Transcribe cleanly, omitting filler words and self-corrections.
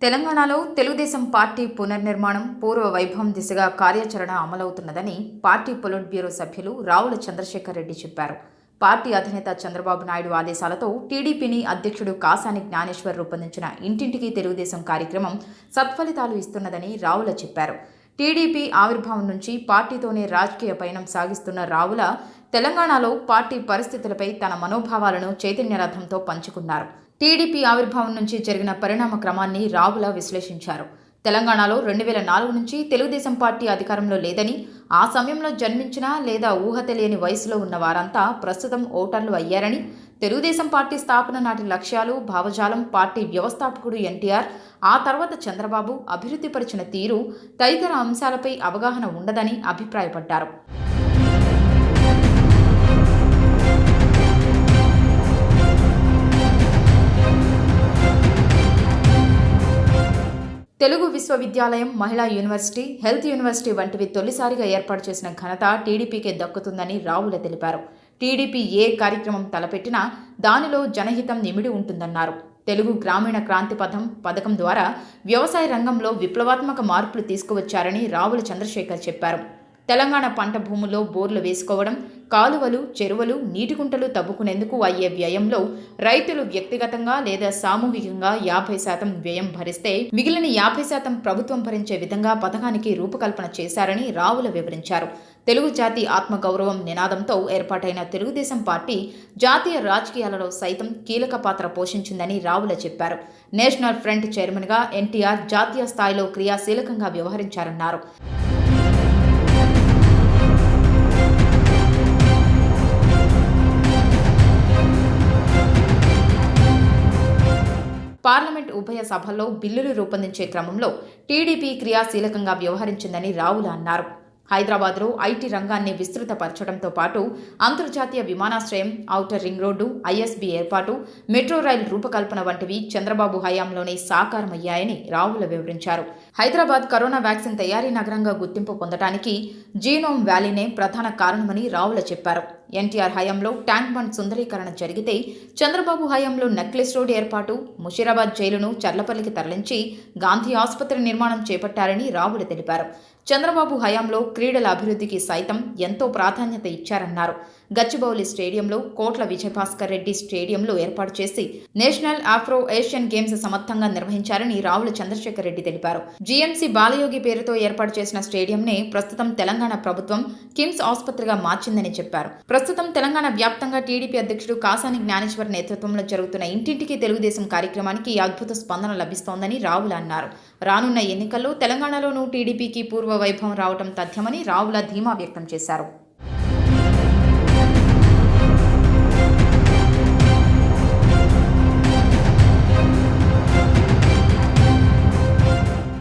తెలంగాణలో తెలుగుదేశం పార్టీ పునర్నిర్మాణం పూర్వ వైభవం దిశగా కార్యాచరణ అమలవుతున్నదని పార్టీ పొలిట్ బ్యూరో సభ్యులు రావుల చంద్రశేఖర్ రెడ్డి చెప్పారు. పార్టీ అధినేత చంద్రబాబు నాయుడు ఆదేశాలతో టీడీపీని అధ్యక్షుడు కాసాని జ్ఞానేశ్వర్ రూపొందించిన ఇంటింటికి తెలుగుదేశం కార్యక్రమం సత్ఫలితాలు ఇస్తున్నదని రావుల చెప్పారు. టీడీపీ ఆవిర్భావం నుంచి పార్టీతోనే రాజకీయ పయనం సాగిస్తున్న రావుల తెలంగాణలో పార్టీ పరిస్థితులపై తన మనోభావాలను చైతన్యరథంతో పంచుకున్నారు. టీడీపీ ఆవిర్భావం నుంచి జరిగిన పరిణామ క్రమాన్ని రావుల విశ్లేషించారు. తెలంగాణలో 2004 నుంచి తెలుగుదేశం పార్టీ అధికారంలో లేదని, ఆ సమయంలో జన్మించిన లేదా ఊహ తెలియని వయసులో ఉన్న వారంతా ప్రస్తుతం ఓటర్లు అయ్యారని, తెలుగుదేశం పార్టీ స్థాపన నాటి లక్ష్యాలు, భావజాలం, పార్టీ వ్యవస్థాపకుడు ఎన్టీఆర్, ఆ తర్వాత చంద్రబాబు అభివృద్ధిపరిచిన తీరు తదితర అంశాలపై అవగాహన ఉండదని అభిప్రాయపడ్డారు. తెలుగు విశ్వవిద్యాలయం, మహిళా యూనివర్సిటీ, హెల్త్ యూనివర్సిటీ వంటివి తొలిసారిగా ఏర్పాటు చేసిన ఘనత టీడీపీకే దక్కుతుందని రావుల తెలిపారు. టీడీపీ ఏ కార్యక్రమం తలపెట్టినా దానిలో జనహితం నిమిడి ఉంటుందన్నారు. తెలుగు గ్రామీణ క్రాంతి పథకం ద్వారా వ్యవసాయ రంగంలో విప్లవాత్మక మార్పులు తీసుకువచ్చారని రావుల చంద్రశేఖర్ చెప్పారు. తెలంగాణ పంట భూముల్లో బోర్లు వేసుకోవడం, కాలువలు, చెరువులు, నీటికుంటలు తవ్వుకునేందుకు అయ్యే వ్యయంలో రైతులు వ్యక్తిగతంగా లేదా సామూహికంగా 50% వ్యయం భరిస్తే మిగిలిన 50% ప్రభుత్వం భరించే విధంగా పథకానికి రూపకల్పన చేశారని రావుల వివరించారు. తెలుగు జాతి ఆత్మగౌరవం నినాదంతో ఏర్పాటైన తెలుగుదేశం పార్టీ జాతీయ రాజకీయాలలో సైతం కీలక పాత్ర పోషించిందని రావుల చెప్పారు. నేషనల్ ఫ్రంట్ చైర్మన్గా ఎన్టీఆర్ జాతీయ స్థాయిలో క్రియాశీలకంగా వ్యవహరించారన్నారు. పార్లమెంట్ ఉభయ సభల్లో బిల్లులు రూపొందించే క్రమంలో టీడీపీ క్రియాశీలకంగా వ్యవహరించిందని రావుల అన్నారు. హైదరాబాద్లో ఐటీ రంగాన్ని విస్తృతపరచడంతో పాటు అంతర్జాతీయ విమానాశ్రయం, ఔటర్ రింగ్ రోడ్డు, ఐఎస్బీ ఏర్పాటు, మెట్రో రైలు రూపకల్పన వంటివి చంద్రబాబు హయాంలోనే సాకారమయ్యాయని రావుల వివరించారు. హైదరాబాద్ కరోనా వ్యాక్సిన్ తయారీ నగరంగా గుర్తింపు పొందడానికి జీనోమ్ వ్యాలీనే ప్రధాన కారణమని రావుల చెప్పారు. ఎన్టీఆర్ హయాంలో ట్యాంక్ బండ్ సుందరీకరణ జరిగితే, చంద్రబాబు హయాంలో నెక్లెస్ రోడ్ ఏర్పాటు, ముషీరాబాద్ జైలును చర్లపల్లికి తరలించి గాంధీ ఆసుపత్రి నిర్మాణం చేపట్టారని రావుల తెలిపారు. చంద్రబాబు హయాంలో క్రీడల అభివృద్ధికి సైతం ఎంతో ప్రాధాన్యత ఇచ్చారన్నారు. గచ్చిబౌలి స్టేడియంలో, కోట్ల విజయభాస్కర్ రెడ్డి స్టేడియంలో ఏర్పాటు చేసి నేషనల్ ఆఫ్రో ఏషియన్ గేమ్స్ సమర్థంగా నిర్వహించారని రావుల చంద్రశేఖర్ రెడ్డి తెలిపారు. జీఎంసీ బాలయోగి పేరుతో ఏర్పాటు చేసిన స్టేడియంనే ప్రస్తుతం తెలంగాణ ప్రభుత్వం కిమ్స్ ఆసుపత్రిగా మార్చిందని చెప్పారు. ప్రస్తుతం తెలంగాణ వ్యాప్తంగా టీడీపీ అధ్యక్షుడు కాసాని జ్ఞానేశ్వర్ నేతృత్వంలో జరుగుతున్న ఇంటింటికి తెలుగుదేశం కార్యక్రమానికి అద్భుత స్పందన లభిస్తోందని రావుల అన్నారు. రానున్న ఎన్నికల్లో తెలంగాణలోనూ టీడీపీకి పూర్వ వైభవం రావడం తథ్యమని రావుల ధీమా వ్యక్తం చేశారు.